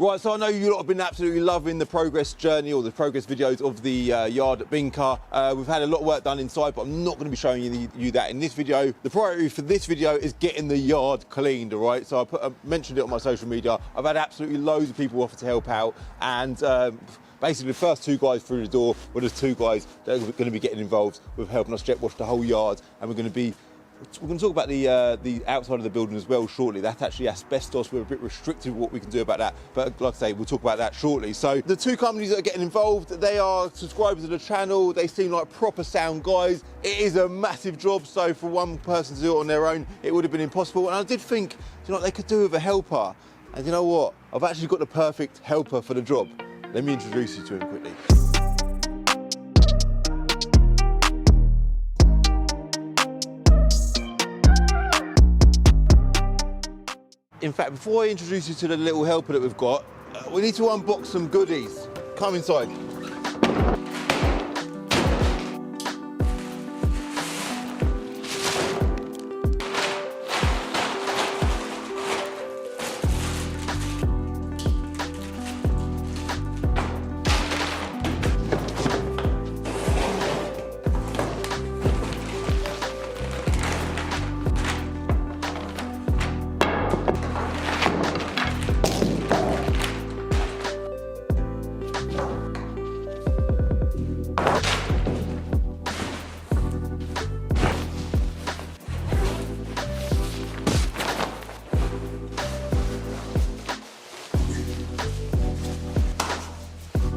Right, so I know you lot have been absolutely loving the progress journey or the progress videos of the yard at Binker. We've had a lot of work done inside, but I'm not going to be showing you that in this video. The priority for this video is getting the yard cleaned, all right? So I mentioned it on my social media. I've had absolutely loads of people offer to help out, and basically the first two guys through the door were just two guys that are going to be getting involved with helping us jet wash the whole yard, and we're going to talk about the outside of the building as well shortly. That's actually asbestos. We're a bit restricted with what we can do about that, but like I say, we'll talk about that shortly. So the two companies that are getting involved, they are subscribers to the channel. They seem like proper sound guys. It is a massive job, so for one person to do it on their own, it would have been impossible. And I did think, you know, they could do with a helper. And you know what? I've actually got the perfect helper for the job. Let me introduce you to him quickly. In fact, before I introduce you to the little helper that we've got, we need to unbox some goodies. Come inside.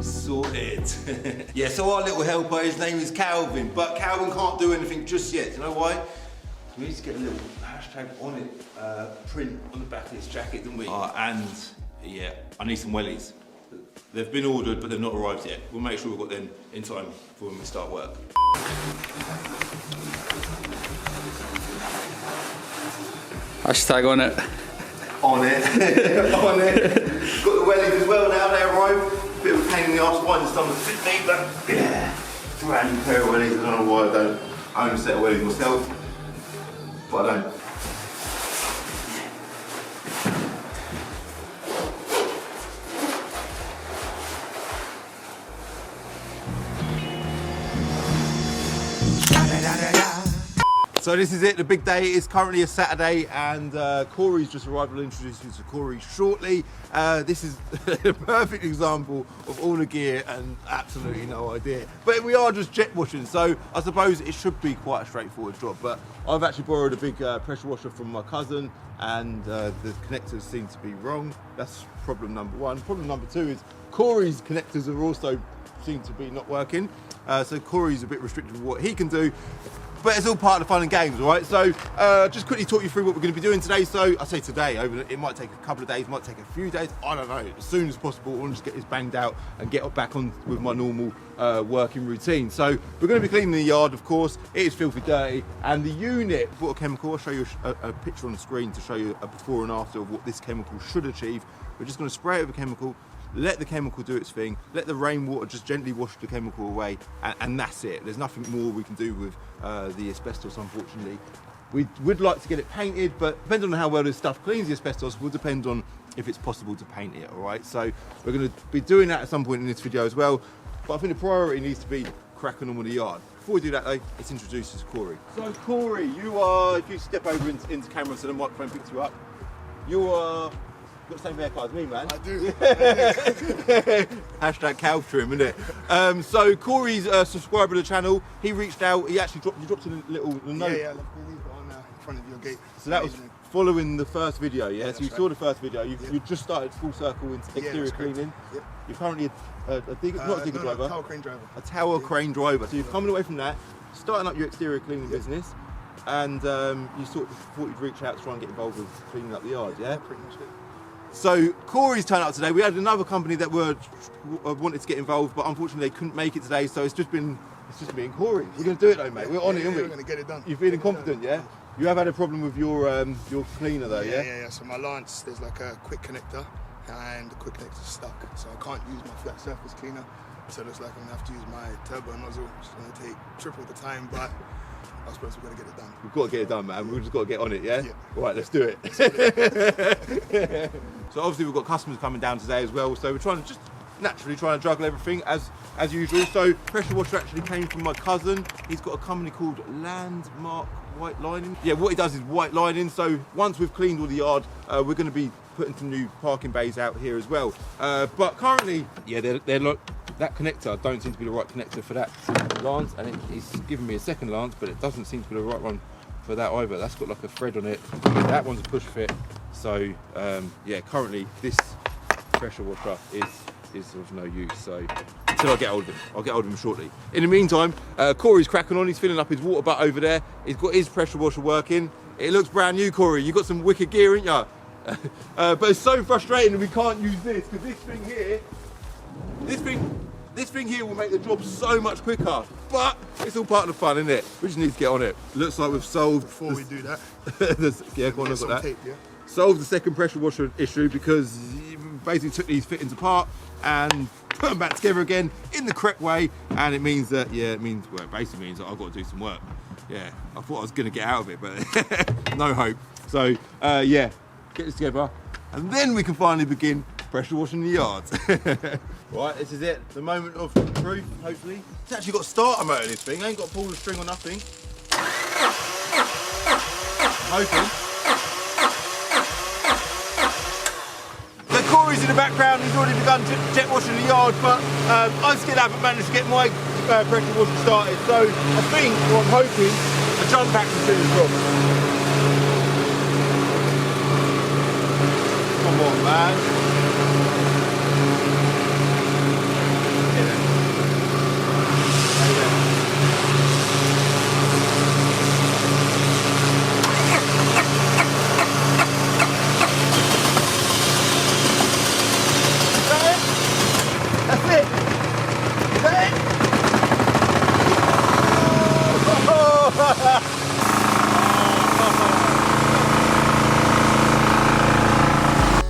Sorted. Yeah, so our little helper, his name is Calvin, but Calvin can't do anything just yet. You know why? We need to get a little hashtag on it, print on the back of his jacket, don't we? And yeah, I need some wellies. They've been ordered, but they've not arrived yet. We'll make sure we've got them in time for when we start work. Hashtag on it. On it. On it. Got the wellies as well now, they arrive. Bit of a pain in the arse, one just on the fit me, but yeah, brand new pair of wellies. I don't know why I don't own a set of wellies myself, but I don't. So this is it, the big day. It's currently a Saturday, and Corey's just arrived. I'll introduce you to Corey shortly. This is a perfect example of all the gear and absolutely no idea. But we are just jet washing, so I suppose it should be quite a straightforward job. But I've actually borrowed a big pressure washer from my cousin, and the connectors seem to be wrong. That's problem number one. Problem number two is Corey's connectors are also seem to be not working. So Corey's a bit restricted with what he can do. But it's all part of the fun and games, all right? So just quickly talk you through what we're going to be doing today. So I say today, it might take a couple of days, might take a few days, I don't know. As soon as possible, I want to just get this banged out and get back on with my normal working routine. So we're going to be cleaning the yard, of course. It is filthy dirty, and the unit bought a chemical. I'll show you a picture on the screen to show you a before and after of what this chemical should achieve. We're just going to spray it with a chemical, let the chemical do its thing, let the rainwater just gently wash the chemical away, and that's it. There's nothing more we can do with the asbestos, unfortunately. We would like to get it painted, but depending on how well this stuff cleans the asbestos will depend on if it's possible to paint it, all right? So we're going to be doing that at some point in this video as well, but I think the priority needs to be cracking on with the yard. Before we do that though, let's introduce you to Corey. So Corey, you are, if you step over into camera so the microphone picks you up, you are... Got the same haircut as me, man. I do. Hashtag cow trim, isn't it? So Corey's a subscriber to the channel. He reached out. He actually dropped a little note. Yeah, left me on in front of your gate. So that was following the first video, yeah? So you saw the first video. You just started full circle into exterior cleaning. Yep. You're currently a digger, not a digger driver. A tower crane driver. A tower crane driver. So you're coming away from that, starting up your exterior cleaning business, and you sort of thought you'd reach out to try and get involved with cleaning up the yard, yeah? Pretty much it. So Corey's turned up today. We had another company that wanted to get involved, but unfortunately they couldn't make it today. So it's just me and Corey. We're going to do it though, mate. We're on it, aren't we? We're going to get it done. You're feeling confident, yeah? You have had a problem with your cleaner though, yeah? Yeah. So my lance, there's like a quick connector, and the quick connector's stuck. So I can't use my flat surface cleaner. So it looks like I'm going to have to use my turbo nozzle, which is going to take triple the time, but I suppose we're going to get it done. We've got to get it done, man. We've just got to get on it, yeah? Yeah. All right, let's do it. So obviously we've got customers coming down today as well. So we're trying to just naturally trying to juggle everything as usual. So pressure washer actually came from my cousin. He's got a company called Landmark White Lining. Yeah, what he does is white lining. So once we've cleaned all the yard, we're going to be putting some new parking bays out here as well. But currently, yeah, they're like, that connector don't seem to be the right connector for that lance, and he's given me a second lance, but it doesn't seem to be the right one for that either. That's got like a thread on it. That one's a push fit. So yeah, currently this pressure washer is of no use. So until I get hold of him, I'll get hold of him shortly. In the meantime, Corey's cracking on. He's filling up his water butt over there. He's got his pressure washer working. It looks brand new, Corey. You got some wicked gear, ain't ya? But it's so frustrating that we can't use this, because this thing here will make the job so much quicker. But it's all part of the fun, isn't it? We just need to get on it. Looks like we've solved. Before we do that, yeah, go on, look at that. tape, yeah? Solved the second pressure washer issue, because you basically took these fittings apart and put them back together again in the correct way, and it means that, yeah, it basically means that I've got to do some work. Yeah, I thought I was going to get out of it, but no hope. So yeah, get this together, and then we can finally begin pressure washing the yards. Right, this is it, the moment of truth, hopefully. It's actually got starter motor, this thing. I ain't got to pull the string or nothing. I'm hoping. So Corey's in the background, he's already begun jet washing the yard, but I still haven't managed to get my pressure washer started. So I think, or I'm hoping, a jump back to do the job. Come on, man.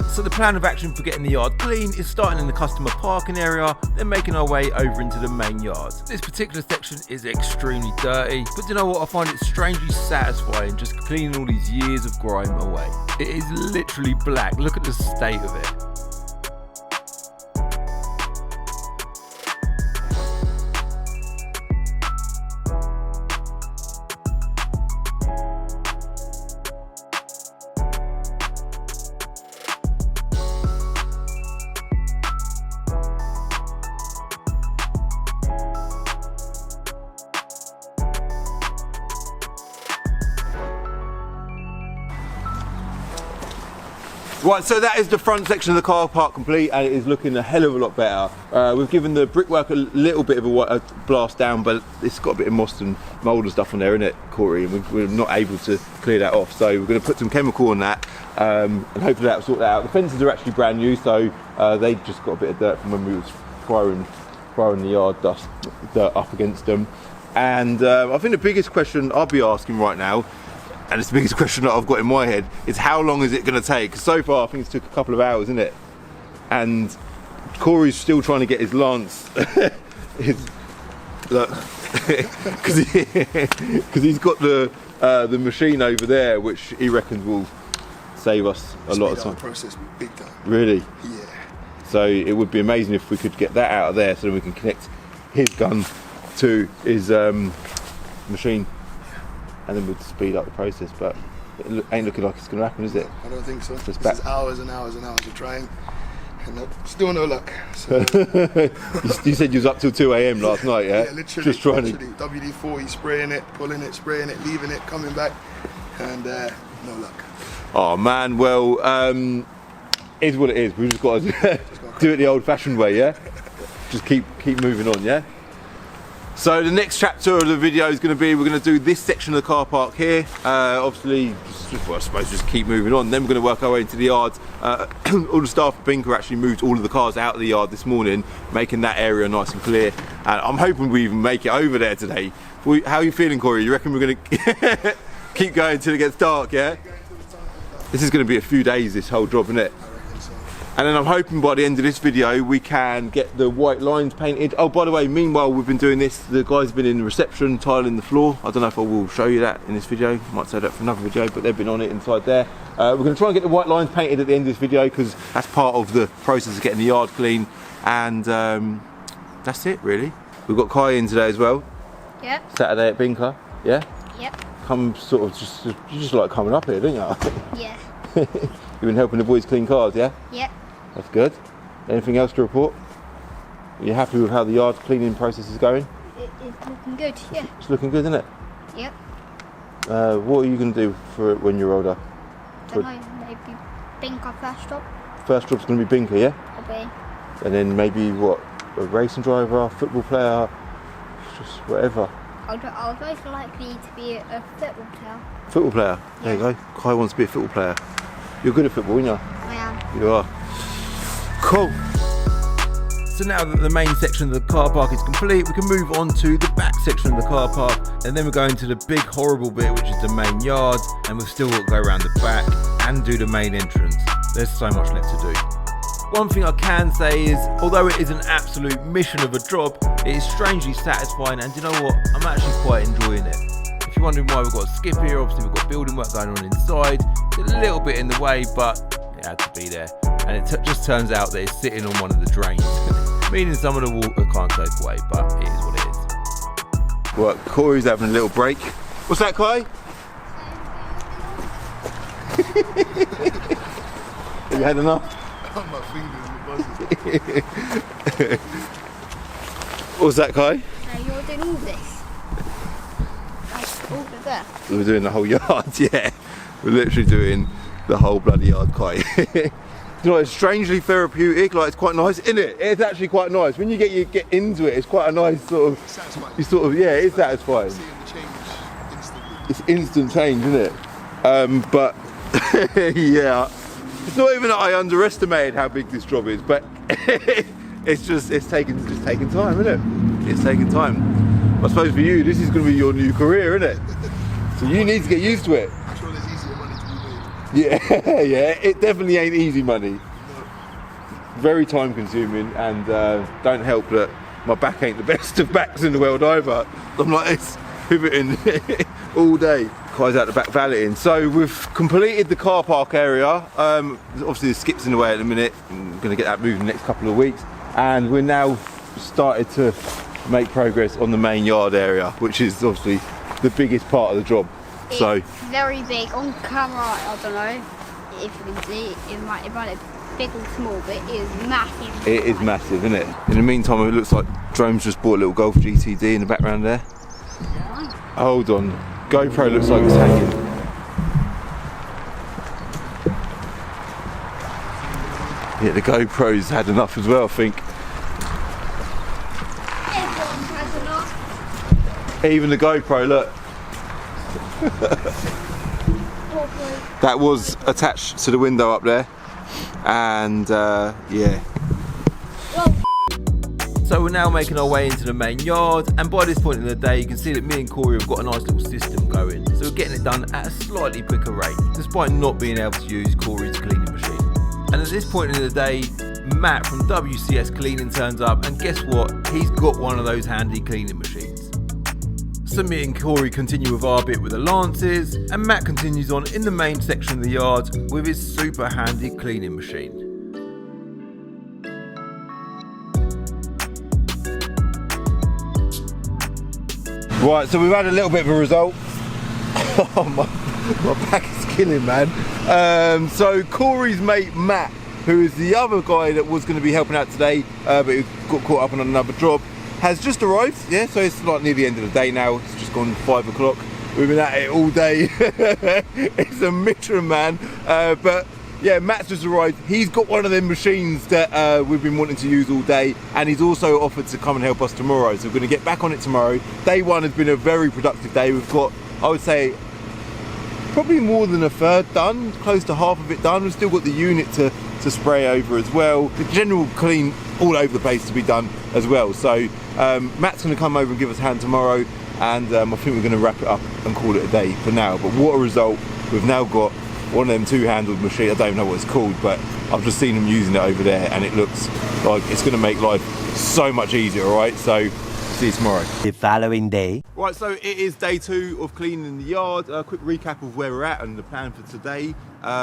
So the plan of action for getting the yard clean is starting in the customer parking area, then making our way over into the main yard. This particular section is extremely dirty, but you know what, I find it strangely satisfying just cleaning all these years of grime away. It is literally black, look at the state of it. Right, so that is the front section of the car park complete, and it is looking a hell of a lot better. We've given the brickwork a little bit of a blast down, but it's got a bit of moss and mould and stuff on there, isn't it, Corey? And we're not able to clear that off, so we're going to put some chemical on that, and hopefully that will sort that out. The fences are actually brand new, so they just got a bit of dirt from when we was throwing the yard dirt up against them. And I think the biggest question I'll be asking right now, and it's the biggest question that I've got in my head, is how long is it going to take? 'Cause so far I think it's took a couple of hours, isn't it? And Corey's still trying to get his lance. Look, because he's got the machine over there, which he reckons will save us a lot of time. Process big time. Really? Yeah. So it would be amazing if we could get that out of there, so that we can connect his gun to his machine. And then we'd speed up the process, but it ain't looking like it's going to happen, is it? I don't think so. This is hours and hours and hours of trying, and still no luck. So. You said you was up till 2 AM last night, yeah? Yeah, literally. Just trying to... WD-40, spraying it, pulling it, spraying it, leaving it, coming back, and no luck. Oh man, well, is what it is. We've just got to do it the old-fashioned way, yeah? Just keep moving on, yeah? So the next chapter of the video is going to be, we're going to do this section of the car park here. Obviously, well, I suppose just keep moving on. Then we're going to work our way into the yards. All the staff at Binker actually moved all of the cars out of the yard this morning, making that area nice and clear. And I'm hoping we even make it over there today. How are you feeling, Corey? You reckon we're going to keep going until it gets dark, yeah? This is going to be a few days, this whole job, isn't it? I reckon so. And then I'm hoping by the end of this video we can get the white lines painted. Oh, by the way, meanwhile we've been doing this, the guys have been in the reception tiling the floor. I don't know if I will show you that in this video. I might say that for another video, but they've been on it inside there. We're going to try and get the white lines painted at the end of this video because that's part of the process of getting the yard clean. And that's it really. We've got Kai in today as well. Yep. Saturday at Binker, yeah? Yep. Come sort of just, you just like coming up here, don't you? Yeah. You've been helping the boys clean cars, yeah? Yep. That's good. Anything else to report? Are you happy with how the yard cleaning process is going? It's looking good, yeah. It's looking good, isn't it? Yep. What are you going to do for it when you're older? Don't know, maybe Binker first job. First job's going to be Binker, yeah? Probably. And then maybe what? A racing driver, football player, just whatever. I was most likely to be a football player. Football player? There you go. Kai wants to be a football player. You're good at football, aren't you? I am. You are. Cool. So now that the main section of the car park is complete, we can move on to the back section of the car park, and then we're going to the big horrible bit, which is the main yard, and we've still got to go around the back and do the main entrance. There's so much left to do. One thing I can say is, although it is an absolute mission of a job, it is strangely satisfying, and you know what, I'm actually quite enjoying it. If you're wondering why we've got a skip here, obviously we've got building work going on inside. It's a little bit in the way, but it had to be there. And it just turns out that it's sitting on one of the drains, meaning some of the water can't go away, but it is what it is. Well, Corey's having a little break. What's that, Kai? Have you had enough? My fingers are buzzing. What's that, Kai? Now you're doing all this. Like all of that. We're doing the whole yard, yeah. We're literally doing the whole bloody yard, Kai. You know, it's strangely therapeutic, like it's quite nice, isn't it? It's actually quite nice. When you get into it, it's quite a nice sort of... Satisfying. You sort of, yeah, it's satisfying. Seeing the change instantly. It's instant change, isn't it? But, yeah. It's not even that I underestimated how big this job is, but it's taking time, isn't it? It's taking time. I suppose for you, this is going to be your new career, isn't it? So you need to get used to it. I'm sure there's easier money to be made. Yeah, yeah, it definitely ain't easy money. No. Very time consuming, and don't help that my back ain't the best of backs in the world either. I'm like this, pivoting all day. Kai's out the back valeting. So we've completed the car park area. Obviously the skip's in the way at the minute. I'm going to get that moved in the next couple of weeks. And we're now started to make progress on the main yard area, which is obviously the biggest part of the job. It's very big. On camera, I don't know if you can see, it might look big or small, but it is massive. It is massive, isn't it? In the meantime, it looks like Drone's just bought a little Golf GTD in the background there. Yeah. Hold on. GoPro looks like it's hanging. Yeah, the GoPro's had enough as well, I think. Everyone has enough. Even the GoPro, look. That was attached to the window up there. And yeah. So we're now making our way into the main yard, and by this point in the day you can see that me and Corey have got a nice little system going. So we're getting it done at a slightly quicker rate, despite not being able to use Corey's cleaning machine. And at this point in the day, Matt from WCS Cleaning turns up, and guess what? He's got one of those handy cleaning machines. So me and Corey continue with our bit with the lances, and Matt continues on in the main section of the yard with his super handy cleaning machine. Right, so we've had a little bit of a result. Oh, my back is killing, man. So Corey's mate Matt, who is the other guy that was going to be helping out today, but he got caught up on another job, has just arrived. Yeah, so it's like near the end of the day now. It's just gone 5 o'clock. We've been at it all day. It's a mission, man. But yeah, Matt's just arrived. He's got one of them machines that we've been wanting to use all day, and he's also offered to come and help us tomorrow. So we're going to get back on it tomorrow. Day one has been a very productive day. We've got, I would say, probably more than a third done, close to half of it done. We've still got the unit to spray over as well. The general clean all over the place to be done as well. So Matt's going to come over and give us a hand tomorrow, and I think we're going to wrap it up and call it a day for now. But what a result. We've now got one of them two-handled machines. I don't know what it's called, but I've just seen them using it over there, and it looks like it's going to make life so much easier. All right, so see you tomorrow. The following day. Right, so it is day 2 of cleaning the yard. A quick recap of where we're at and the plan for today.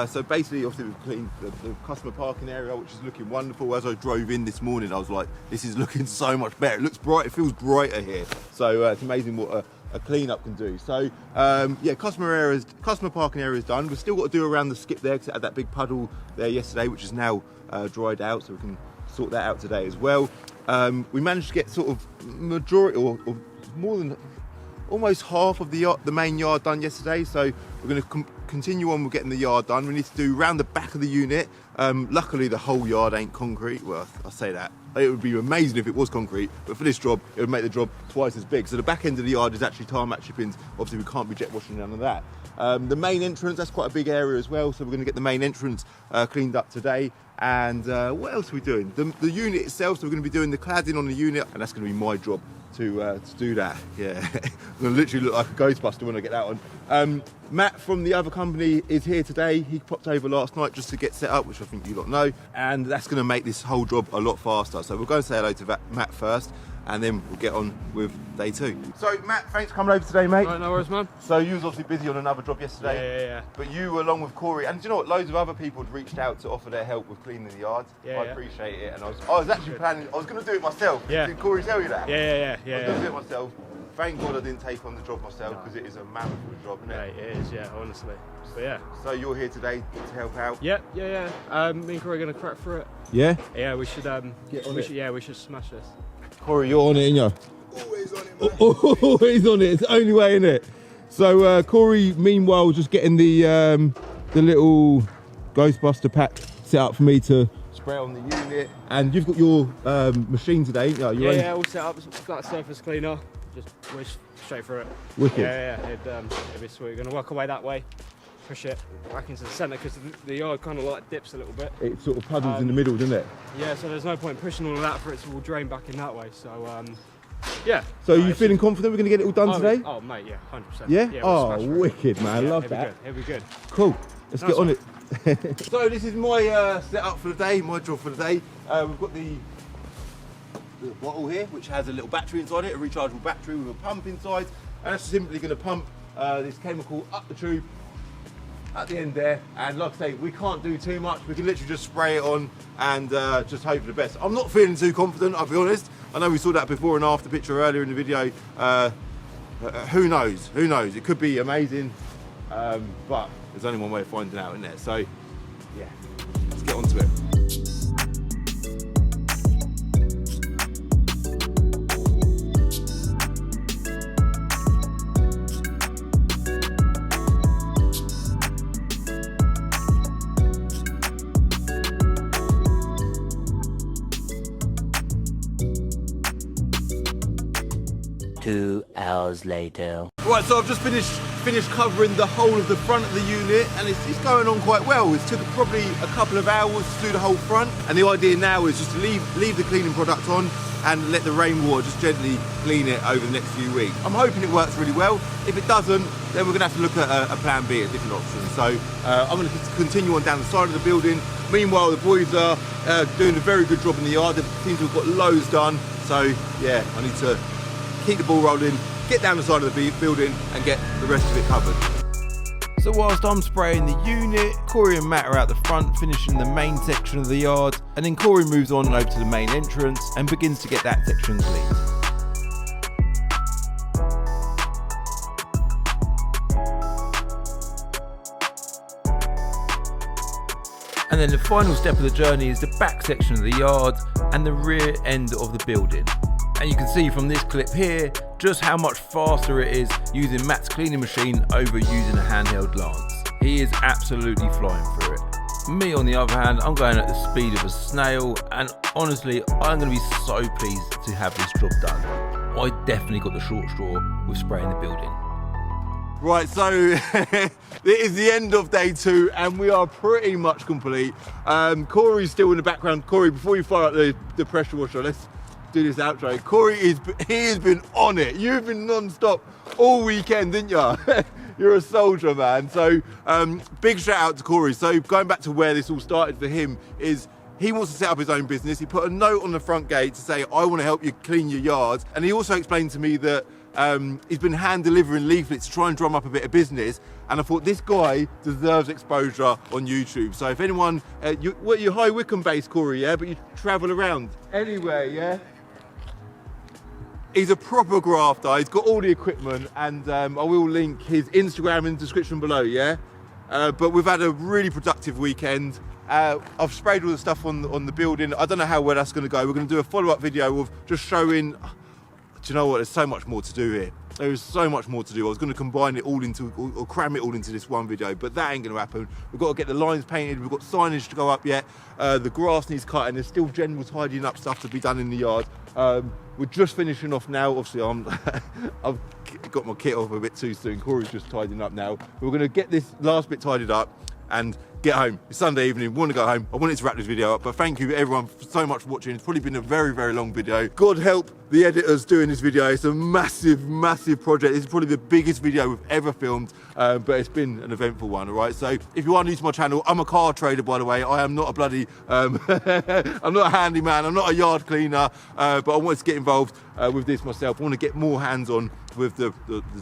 So basically, obviously, we've cleaned the customer parking area, which is looking wonderful. As I drove in this morning, I was like, this is looking so much better. It looks bright, it feels brighter here. So it's amazing what a clean-up can do. So yeah, customer parking area is done. We've still got to do around the skip there, because it had that big puddle there yesterday, which is now dried out, so we can sort that out today as well. We managed to get sort of majority or more than almost half of the main yard done yesterday, so we're going to continue on with getting the yard done. We need to do round the back of the unit. Luckily the whole yard ain't concrete. Well, I say that, it would be amazing if it was concrete, but for this job it would make the job twice as big. So the back end of the yard is actually tarmac chippings. Obviously we can't be jet washing none of that. The main entrance, that's quite a big area as well, so we're going to get the main entrance cleaned up today. And what else are we doing? The unit itself, so we're going to be doing the cladding on the unit, and that's going to be my job to do that. Yeah, I'm going to literally look like a Ghostbuster when I get that on. Matt from the other company is here today. He popped over last night just to get set up, which I think you lot know, and that's going to make this whole job a lot faster. So we'll go and say hello to Matt first, and then we'll get on with day 2. So Matt, thanks for coming over today, mate. Right, no worries, man. So you was obviously busy on another job yesterday. Yeah. But you, along with Corey, and do you know what? Loads of other people had reached out to offer their help with cleaning the yard. I appreciate it, and I was actually planning. I was going to do it myself. Yeah. Did Corey tell you that? Yeah. I was going to do it myself. Thank God I didn't take on the job myself, because it is a mammoth of a job, isn't it? Right, it is, yeah, honestly. But yeah. So you're here today to help out. Yeah. Me and Corey are gonna crack through it. Yeah. Yeah, we should. Get on it. We should smash this. Corey, you're on it, ain't you? Always on it, man. Always on it. It's the only way, isn't it? So Corey, meanwhile, just getting the little Ghostbuster pack set up for me to spray on the unit. And you've got your machine today, ain't you? Yeah, all set up. Flat surface cleaner. Just whiz straight through it. Wicked. Yeah. It'd be sweet. We're gonna work our way that way. Push it back into the centre, because the yard kind of like dips a little bit. It sort of puddles in the middle, doesn't it? Yeah, so there's no point pushing all of that for it to all drain back in that way. So yeah. So are you feeling confident we're going to get it all done today? Oh mate, yeah, 100%. Yeah? We'll Oh, smash through it. wicked, man. I love that. It'll be good. Cool. Let's Nice get on one. it. So this is my setup for the day, my job for the day. We've got the bottle here, which has a little battery inside it, a rechargeable battery with a pump inside. And that's simply going to pump this chemical up the tube at the end there. And like I say, we can't do too much. We can literally just spray it on and just hope for the best. I'm not feeling too confident, I'll be honest. I know we saw that before and after picture earlier in the video. Who knows? Who knows? It could be amazing, but there's only one way of finding out, isn't there? So, yeah, let's get onto it. Two hours later. Right, so I've just finished covering the whole of the front of the unit, and it's going on quite well. It took probably a couple of hours to do the whole front, and the idea now is just to leave the cleaning product on and let the rainwater just gently clean it over the next few weeks. I'm hoping it works really well. If it doesn't, then we're going to have to look at a plan B, a different option. So I'm going to continue on down the side of the building. Meanwhile, the boys are doing a very good job in the yard. They seem to have got loads done. So yeah, I need to keep the ball rolling, get down the side of the building and get the rest of it covered. So whilst I'm spraying the unit, Corey and Matt are out the front finishing the main section of the yard, and then Corey moves on over to the main entrance and begins to get that section cleaned. And then the final step of the journey is the back section of the yard and the rear end of the building. And you can see from this clip here just how much faster it is using Matt's cleaning machine over using a handheld lance. He is absolutely flying through it. Me on the other hand, I'm going at the speed of a snail, and honestly I'm going to be so pleased to have this job done. I definitely got the short straw with spraying the building. Right, so it is the end of day 2 and we are pretty much complete. Corey's still in the background. Corey, before you fire up the pressure washer, let's do this outro. Corey he has been on it. You've been non-stop all weekend, didn't you? You're a soldier, man. So big shout out to Corey. So going back to where this all started for him is he wants to set up his own business. He put a note on the front gate to say, I want to help you clean your yards. And he also explained to me that he's been hand delivering leaflets to try and drum up a bit of business. And I thought this guy deserves exposure on YouTube. So if anyone, you're High Wycombe based, Corey, yeah? But you travel around anywhere, yeah? He's a proper grafter. He's got all the equipment, and I will link his Instagram in the description below, yeah? But we've had a really productive weekend. I've sprayed all the stuff on the building. I don't know how well that's going to go. We're going to do a follow-up video of just showing, do you know what, there's so much more to do here. There is so much more to do. I was going to combine it all into, or cram it all into this one video, but that ain't going to happen. We've got to get the lines painted. We've got signage to go up yet. The grass needs cutting. There's still general tidying up stuff to be done in the yard. We're just finishing off now. Obviously, I've got my kit off a bit too soon. Corey's just tidying up now. We're going to get this last bit tidied up and get home. It's Sunday evening, we want to go home. I wanted to wrap this video up, but thank you everyone so much for watching. It's probably been a very, very long video. God help the editors doing this video. It's a massive, massive project. This is probably the biggest video we've ever filmed, but it's been an eventful one, all right? So if you are new to my channel, I'm a car trader, by the way. I am not a bloody, I'm not a handyman, I'm not a yard cleaner, but I wanted to get involved with this myself. I want to get more hands-on with the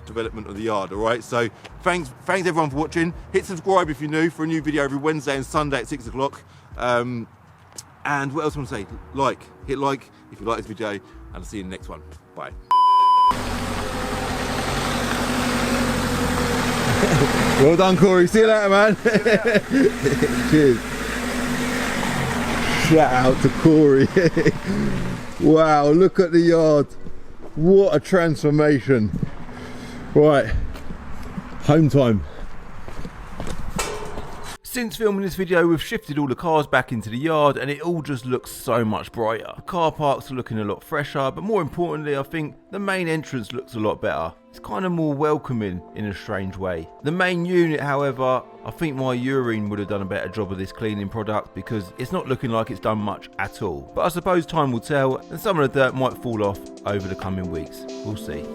development of the yard, all right? So thanks everyone for watching. Hit subscribe if you're new for a new video every Wednesday and Sunday at 6 o'clock. And what else I want to say? Hit like if you like this video, and I'll see you in the next one. Bye. Well done, Corey. See you later, man. Cheers. Shout out to Corey. Wow, look at the yard. What a transformation. Right, home time. Since filming this video, we've shifted all the cars back into the yard and it all just looks so much brighter. The car parks are looking a lot fresher, but more importantly, I think the main entrance looks a lot better. It's kind of more welcoming in a strange way. The main unit, however, I think my urine would have done a better job of this cleaning product because it's not looking like it's done much at all. But I suppose time will tell and some of the dirt might fall off over the coming weeks. We'll see.